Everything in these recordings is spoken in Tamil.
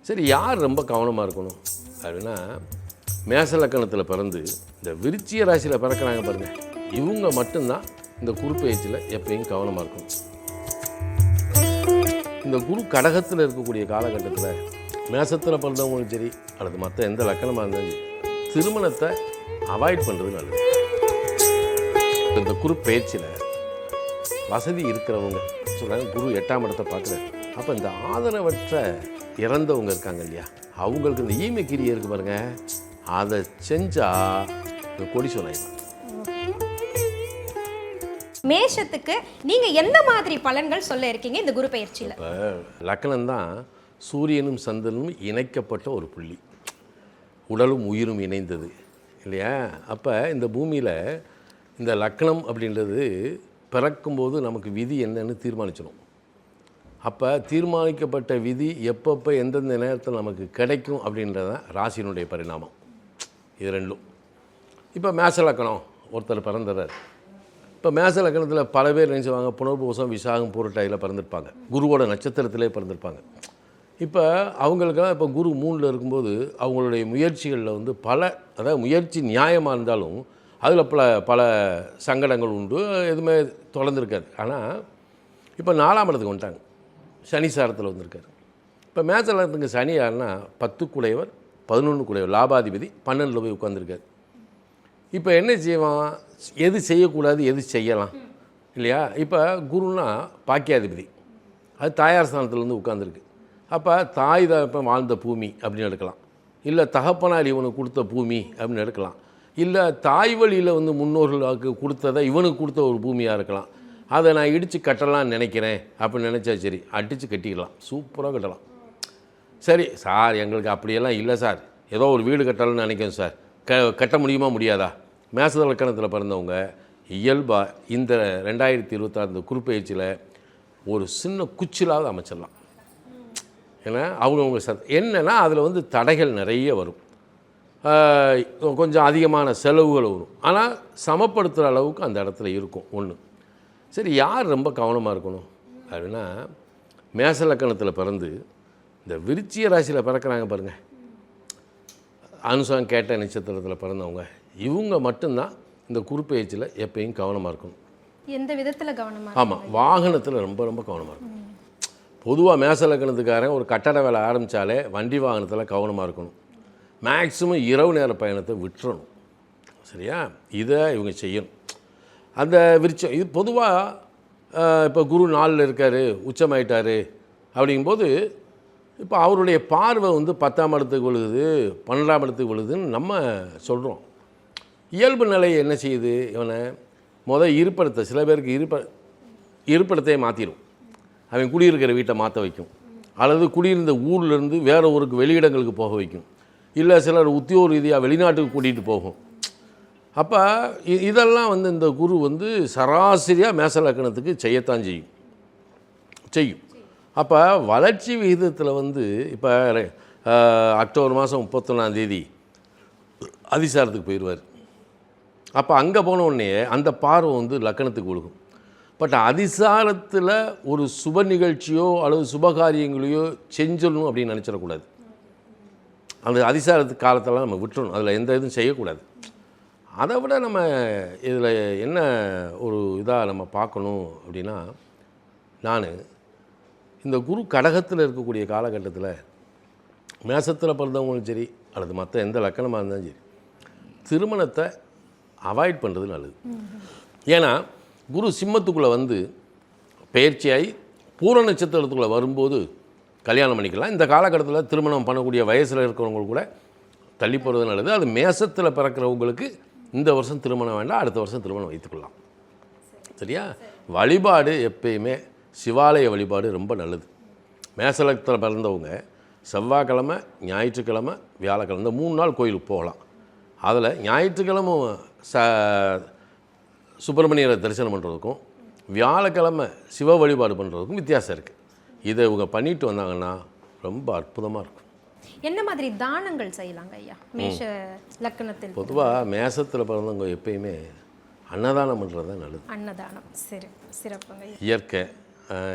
சரி, யார் ரொம்ப கவனமாக இருக்கணும் அப்படின்னா, மேச லக்கணத்தில் பிறந்து இந்த விருச்சிக ராசியில் பிறக்கிறாங்க பாருங்கள், இவங்க மட்டும்தான் இந்த குரு பயிற்சியில் எப்பயும் கவனமாக இருக்கணும். இந்த குரு கடகத்தில் இருக்கக்கூடிய காலகட்டத்தில் மேசத்தில் பிறந்தவங்களும் சரி அல்லது மற்ற எந்த லக்கணமாக இருந்தாலும் சரி, திருமணத்தை அவாய்ட் பண்ணுறது நல்லது. இந்த குரு பயிற்சியில் வசதி இருக்கிறவங்க சொல்கிறாங்க, குரு 8ஆம் இடத்தை பார்க்குறாரு. அப்போ இந்த ஆதரவற்ற இறந்தவங்க இருக்காங்க இல்லையா, அவங்களுக்கு இந்த ஈமக்கிரியை இருக்குது பாருங்கள், அதை செஞ்சால் இந்த கோடீஸ்வரன். மேஷத்துக்கு நீங்கள் எந்த மாதிரி பலன்கள் சொல்ல இருக்கீங்க இந்த குரு பயிற்சியில்? இப்போ லக்கணம் தான் சூரியனும் சந்திரனும் இணைக்கப்பட்ட ஒரு புள்ளி, உடலும் உயிரும் இணைந்தது இல்லையா. அப்போ இந்த பூமியில் இந்த லக்கணம் அப்படின்றது பிறக்கும்போது நமக்கு விதி என்னன்னு தீர்மானிச்சிடும். அப்போ தீர்மானிக்கப்பட்ட விதி எப்பப்போ எந்தெந்த நேரத்தில் நமக்கு கிடைக்கும் அப்படின்றதான் ராசியினுடைய பரிணாமம். இது ரெண்டும். இப்போ மேச லக்கணம் ஒருத்தர் பிறந்துறார். இப்போ மேச லக்கணத்தில் பல பேர் நினைச்சுவாங்க புனர்பூசம் விசாகம் பூரட்டாயில் பிறந்திருப்பாங்க, குருவோட நட்சத்திரத்திலே பிறந்திருப்பாங்க. இப்போ அவங்களுக்கெல்லாம் இப்போ குரு 3ல் இருக்கும்போது அவங்களுடைய முயற்சிகளில் வந்து அதாவது முயற்சி நியாயமாக இருந்தாலும் அதில் பல சங்கடங்கள் உண்டு, எதுவுமே தொடர்ந்துருக்காது. ஆனால் இப்போ 4ஆம் இடத்துக்கு வந்துட்டாங்க, சனி சாரத்தில் வந்திருக்காரு. இப்போ மேச லக்கணத்துக்கு சனி யாருன்னா 10 குடையவர் 11 குடையவர் லாபாதிபதி 12ல் போய் உட்காந்துருக்காரு. இப்போ என்ன செய்வான், எது செய்யக்கூடாது எது செய்யலாம் இல்லையா. இப்போ குருன்னா பாக்கியாதிபதி, அது தாயார் ஸ்தானத்துலேருந்து உட்காந்துருக்கு. அப்போ தாய் தகப்பன் வாழ்ந்த பூமி அப்படின்னு எடுக்கலாம், இல்லை தகப்பனார் இவனுக்கு கொடுத்த பூமி அப்படின்னு எடுக்கலாம், இல்லை தாய் வழியில் வந்து முன்னோர்களுக்கு கொடுத்ததை இவனுக்கு கொடுத்த ஒரு பூமியாக இருக்கலாம். அதை நான் இடித்து கட்டலாம்னு நினைக்கிறேன் அப்படின்னு நினச்சா சரி, அடித்து கட்டிக்கலாம், சூப்பராக கட்டலாம். சரி சார், எங்களுக்கு அப்படியெல்லாம் இல்லை சார், ஏதோ ஒரு வீடு கட்டலாம்னு நினைக்கிறேன் சார், கட்ட முடியுமா முடியாதா? மேச லக்கணத்தில் பிறந்தவங்க இயல்பாக இந்த 2026 இந்த குரு பயிற்சியில் ஒரு சின்ன குச்சிலாவது அமைச்சிடலாம். ஏன்னா அவங்கவுங்க என்னென்னா அதில் வந்து தடைகள் நிறைய வரும், கொஞ்சம் அதிகமான செலவுகள் வரும், ஆனால் சமப்படுத்துகிற அளவுக்கு அந்த இடத்துல இருக்கும் ஒன்று. சரி, யார் ரொம்ப கவனமாக இருக்கணும் அப்படின்னா, மேச லக்கணத்தில் பிறந்து இந்த விருச்சிக ராசியில் பிறக்கிறாங்க பாருங்கள், அனுசம் கேட்ட நட்சத்திரத்தில் பிறந்தவங்க, இவங்க மட்டும்தான் இந்த குரு பயிற்சியில் எப்பயும் கவனமாக இருக்கணும். எந்த விதத்தில் கவனமாக? ஆமாம், வாகனத்தில் ரொம்ப ரொம்ப கவனமாக இருக்கணும். பொதுவாக மேச லக்கணத்துக்காரன் ஒரு கட்டட வேலை ஆரம்பித்தாலே வண்டி வாகனத்தில் கவனமாக இருக்கணும். மேக்ஸிமம் இரவு நேர பயணத்தை விட்டுறணும். சரியா, இதை இவங்க செய்யணும். அந்த விருச்சம் இது பொதுவாக இப்போ குரு 4ல் இருக்கார், உச்சமாயிட்டார் அப்படிங்கும்போது இப்போ அவருடைய பார்வை வந்து 10ஆம் இடத்துக்கு விழுகுது, 12ஆம் இடத்துக்கு விழுகுதுன்னு நம்ம சொல்கிறோம். இயல்பு நிலை என்ன செய்யுது, இவனை இருப்பிடத்தை, சில பேருக்கு இருப்பிடத்தையே மாற்றிடும், அவன் குடியிருக்கிற வீட்டை மாற்ற வைக்கும், அல்லது குடியிருந்த ஊர்லேருந்து வேறு ஊருக்கு வெளியிடங்களுக்கு போக வைக்கும், இல்லை சிலர் உத்தியோக ரீதியாக வெளிநாட்டுக்கு கூட்டிகிட்டு போகும். அப்போ இதெல்லாம் வந்து இந்த குரு வந்து சராசரியாக மேச லக்கணத்துக்கு செய்யத்தான் செய்யும். அப்போ வளர்ச்சி விகிதத்தில் வந்து இப்போ அக்டோபர் மாதம் 31ஆம் அதிசாரத்துக்கு போயிடுவார். அப்போ அங்கே போன உடனே அந்த பார்வை வந்து லக்கணத்துக்கு விழுகும். பட் அதிசாரத்தில் ஒரு சுப நிகழ்ச்சியோ அல்லது சுபகாரியங்களையோ செஞ்சிடணும் அப்படின்னு நினச்சிடக்கூடாது. அந்த அதிசாரத்து காலத்தெல்லாம் நம்ம விட்டுறணும், அதில் எந்த இதுவும் செய்யக்கூடாது. அதை விட நம்ம இதில் என்ன ஒரு இதாக நம்ம பார்க்கணும் அப்படின்னா, நான் இந்த குரு கடகத்தில் இருக்கக்கூடிய காலகட்டத்தில் மேசத்தில் பிறந்தவங்களும் சரி அல்லது மற்ற எந்த லக்கணமாக இருந்தாலும் சரி, திருமணத்தை அவாய்ட் பண்ணுறது நல்லது. ஏன்னா குரு சிம்மத்துக்குள்ளே வந்து பயிற்சியாகி பூர நட்சத்திரத்துக்குள்ளே வரும்போது கல்யாணம் பண்ணிக்கலாம். இந்த காலகட்டத்தில் திருமணம் பண்ணக்கூடிய வயசில் இருக்கிறவங்க கூட தள்ளி போகிறது நல்லது. அது மேசத்தில் பிறக்கிறவங்களுக்கு இந்த வருஷம் திருமணம் வேண்டாம், அடுத்த வருஷம் திருமணம் வைத்துக்கொள்ளலாம். சரியா, வழிபாடு எப்பயுமே சிவாலய வழிபாடு ரொம்ப நல்லது. மேசலத்தில் பிறந்தவங்க செவ்வாய்க்கிழமை, ஞாயிற்றுக்கிழமை, வியாழக்கிழமை இந்த 3 நாள் கோயிலுக்கு போகலாம். அதில் ஞாயிற்றுக்கிழமை சுப்பிரமணியரை தரிசனம் பண்ணுறதுக்கும் வியாழக்கிழமை சிவ வழிபாடு பண்ணுறதுக்கும் வித்தியாசம் இருக்குது. இதை இவங்க பண்ணிட்டு வந்தாங்கன்னா ரொம்ப அற்புதமாக இருக்கும். என்ன மாதிரி தானங்கள் செய்யலாங்க ஐயா மேஷ லக்கணத்தில்? பொதுவாக மேசத்தில் பிறந்தவங்க எப்பயுமே அன்னதானம் பண்ணுறது தான் நல்லது. அன்னதானம் சரி, சிறப்புங்க. இயற்கை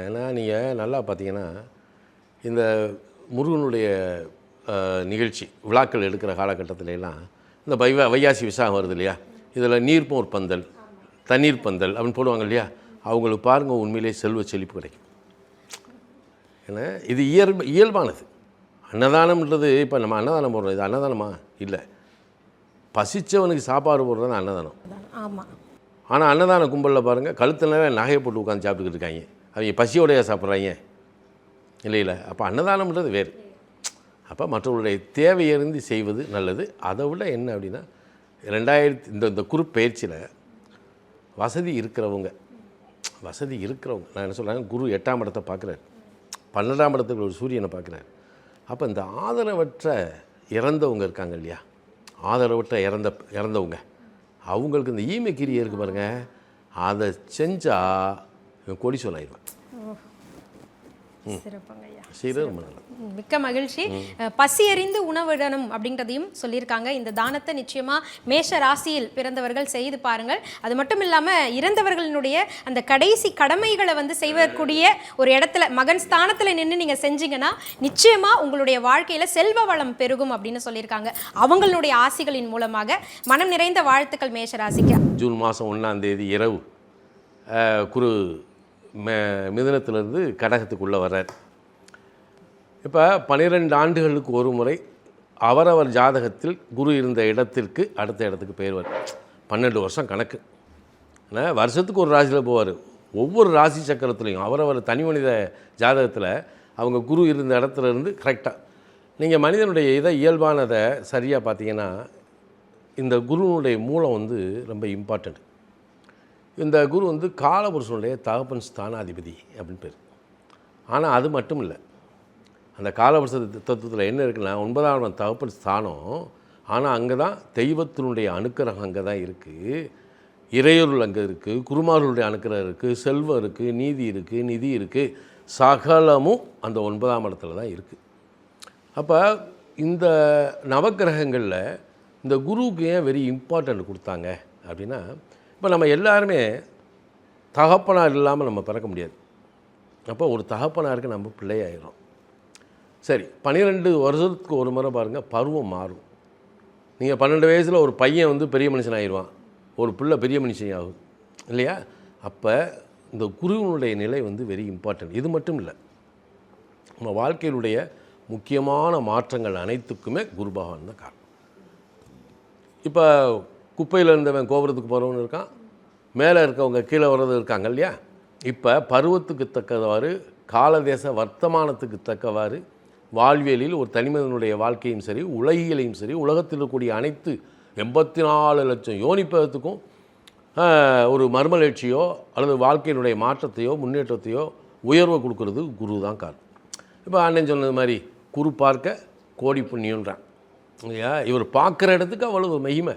ஏன்னா நீங்கள் நல்லா பார்த்தீங்கன்னா இந்த முருகனுடைய நிகழ்ச்சி விழாக்கள் எடுக்கிற காலகட்டத்தில எல்லாம் இந்த வைகாசி விசாகம் வருது இல்லையா, இதில் நீர்மோர் பந்தல், தண்ணீர் பந்தல் அப்படின்னு போடுவாங்க இல்லையா, அவங்களுக்கு பாருங்கள் உண்மையிலே செல்வ செழிப்பு கிடைக்கும். ஏன்னா இது இயல்பானது. அன்னதானம்ன்றது இப்போ நம்ம அன்னதானம் போடுறோம், இது அன்னதானமா இல்லை, பசித்தவனுக்கு சாப்பாடு போடுறது தான் அன்னதானம். ஆமாம். ஆனால் அன்னதான கும்பலில் பாருங்கள் கழுத்து நேரம் நகையை போட்டு உட்காந்து சாப்பிட்டுக்கிட்டு இருக்காங்க, அவங்க பசியோடையா சாப்பிட்றாங்க இல்லை. அப்போ அன்னதானம்ன்றது வேறு. அப்போ மற்றவர்களுடைய தேவையறிந்து செய்வது நல்லது. அதை விட என்ன அப்படின்னா இந்த குரூப் பயிற்சியில் வசதி இருக்கிறவங்க நான் என்ன சொல்கிறேன், குரு 8ஆம் இடத்தை பார்க்குறாரு, 12ஆம் இடத்துக்கு ஒரு சூரியனை பார்க்குறாரு. அப்போ இந்த ஆதரவற்ற இறந்தவங்க இருக்காங்க இல்லையா, ஆதரவற்ற இறந்தவங்க அவங்களுக்கு இந்த ஈமைக்கிரியை இருக்குது பாருங்கள், அதை செஞ்சால் கோடீஸ்வரன் ஆயிடுவேன். சிறப்புங்க ஐயா. மிக்க மகிழ்ச்சி. பசி அறிந்து உணவிடணும் அப்படின்றதையும் சொல்லியிருக்காங்க. இந்த தானத்தை நிச்சயமாக மேஷ ராசியில் பிறந்தவர்கள் செய்து பாருங்கள். அது மட்டும் இல்லாமல் இறந்தவர்களினுடைய அந்த கடைசி கடமைகளை செய்யக்கூடிய ஒரு இடத்துல மகன் ஸ்தானத்தில் நின்று நீங்கள் செஞ்சீங்கன்னா நிச்சயமாக உங்களுடைய வாழ்க்கையில் செல்வ வளம் பெருகும் அப்படின்னு சொல்லியிருக்காங்க. அவங்களுடைய ஆசிகளின் மூலமாக மனம் நிறைந்த வாழ்த்துக்கள் மேஷ ராசிக்கு. ஜூன் மாதம் 1ஆம் தேதி இரவு குரு மிதுனத்திலிருந்து கடகத்துக்குள்ளே வர்றார். இப்போ 12 ஆண்டுகளுக்கு ஒரு முறை அவரவர் ஜாதகத்தில் குரு இருந்த இடத்திற்கு அடுத்த இடத்துக்கு போயிடுவார். 12 வருஷம் கணக்கு. ஆனால் வருஷத்துக்கு ஒரு ராசியில் போவார். ஒவ்வொரு ராசி சக்கரத்துலையும் அவரவர் தனி மனித ஜாதகத்தில் அவங்க குரு இருந்த இடத்துல இருந்து கரெக்டாக நீங்கள் மனிதனுடைய இயல்பானதை சரியாக பார்த்தீங்கன்னா இந்த குருனுடைய மூலம் ரொம்ப இம்பார்ட்டண்ட். இந்த குரு காலபுருஷனுடைய தகப்பன் ஸ்தானாதிபதி அப்படின்னு பேர். ஆனால் அது மட்டும் இல்லை, அந்த காலபுருஷ தத்துவத்தில் என்ன இருக்குன்னா 9ஆம் இடம் தகப்பன் ஸ்தானம். ஆனால் அங்கே தான் தெய்வத்தினுடைய அனுக்கிரகம் அங்கே தான் இருக்குது, இறையொருள் அங்கே இருக்குது, குருமார்களுடைய அனுக்கிரகம் இருக்குது, செல்வம் இருக்குது, நீதி இருக்குது, நிதி இருக்குது, சகலமும் அந்த 9ஆம் இடத்துல தான் இருக்குது. அப்போ இந்த நவக்கிரகங்களில் இந்த குருவுக்கு ஏன் வெரி இம்பார்ட்டண்ட் கொடுத்தாங்க அப்படின்னா, இப்போ நம்ம எல்லாருமே தகப்பனார் இல்லாமல் நம்ம பிறக்க முடியாது. அப்போ ஒரு தகப்பனாருக்கு நம்ம பிள்ளையாயிரும். சரி, 12 வருஷத்துக்கு ஒரு முறை பாருங்கள் பருவம் மாறும். நீங்கள் 12 வயசில் ஒரு பையன் பெரிய மனுஷன் ஆயிடுவான், ஒரு பிள்ளை பெரிய மனுஷன் ஆகும் இல்லையா. அப்போ இந்த குருவினுடைய நிலை வெரி இம்பார்ட்டன்ட். இது மட்டும் இல்லை, நம்ம வாழ்க்கையினுடைய முக்கியமான மாற்றங்கள் அனைத்துக்குமே குரு பகவான் தான் காரணம். இப்போ குப்பையில் இருந்தவன் கோபுரத்துக்கு போகிறவனு இருக்கான், மேலே இருக்கவங்க கீழே வர்றது இருக்காங்க இல்லையா. இப்போ பருவத்துக்கு தக்கவாறு காலதேச வர்த்தமானத்துக்கு தக்கவாறு வாழ்வியலில் ஒரு தனிமனிதனுடைய வாழ்க்கையும் சரி, உலகியலையும் சரி, உலகத்தில் இருக்கக்கூடிய அனைத்து 84 லட்சம் யோனிப்பதத்துக்கும் ஒரு மர்மலட்சியோ அல்லது வாழ்க்கையினுடைய மாற்றத்தையோ முன்னேற்றத்தையோ உயர்வை கொடுக்கறது குரு தான் காரணம். இப்போ அண்ணன் சொன்னது மாதிரி குரு பார்க்க கோடி புண்ணியன்றான் இல்லையா. இவர் பார்க்குற இடத்துக்கு அவ்வளவு மகிமை.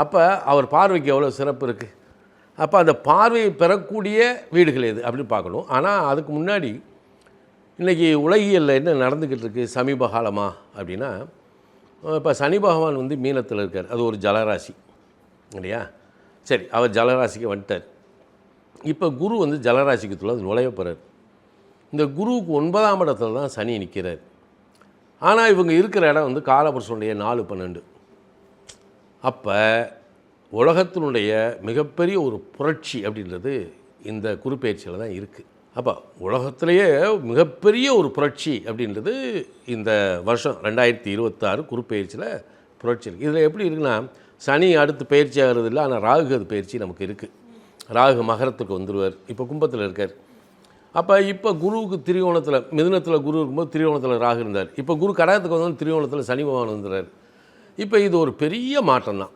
அப்போ அவர் பார்வைக்கு எவ்வளோ சிறப்பு இருக்குது. அப்போ அந்த பார்வையை பெறக்கூடிய வீடுகள் எது அப்படின்னு பார்க்கணும். ஆனால் அதுக்கு முன்னாடி இன்றைக்கி உலகியலில் என்ன நடந்துக்கிட்டு இருக்குது சமீப காலமாக அப்படின்னா, இப்போ சனி பகவான் மீனத்தில் இருக்கார், அது ஒரு ஜலராசி இல்லையா. சரி, அவர் ஜலராசிக்கு வந்துட்டார். இப்போ குரு ஜலராசிக்குள்ள அது நுழைய போகிறார். இந்த குருவுக்கு 9ஆம் இடத்துல தான் சனி நிற்கிறார். ஆனால் இவங்க இருக்கிற இடம் காலபுருஷனுடைய 4-12. அப்போ உலகத்தினுடைய மிகப்பெரிய ஒரு புரட்சி அப்படின்றது இந்த குருப்பெயர்ச்சியில் தான் இருக்குது. அப்போ உலகத்திலேயே மிகப்பெரிய ஒரு புரட்சி அப்படின்றது இந்த வருஷம் 2026 குருப்பெயர்ச்சியில் புரட்சி இருக்குது. இதில் எப்படி இருக்குன்னா, சனி அடுத்து பயிற்சி ஆகிறது இல்லை, ஆனால் ராகு அது பயிற்சி நமக்கு இருக்குது. ராகு மகரத்துக்கு வந்துடுவார், இப்போ கும்பத்தில் இருக்கார். அப்போ இப்போ குருவுக்கு திரிகோணத்தில் மிதுனத்தில் குரு இருக்கும்போது திரிகோணத்தில் ராகு இருந்தார். இப்போ குரு கடகத்துக்கு வந்து திரிகோணத்தில் சனி பகவான் வந்துடுறார். இப்போ இது ஒரு பெரிய மாற்றம் தான்.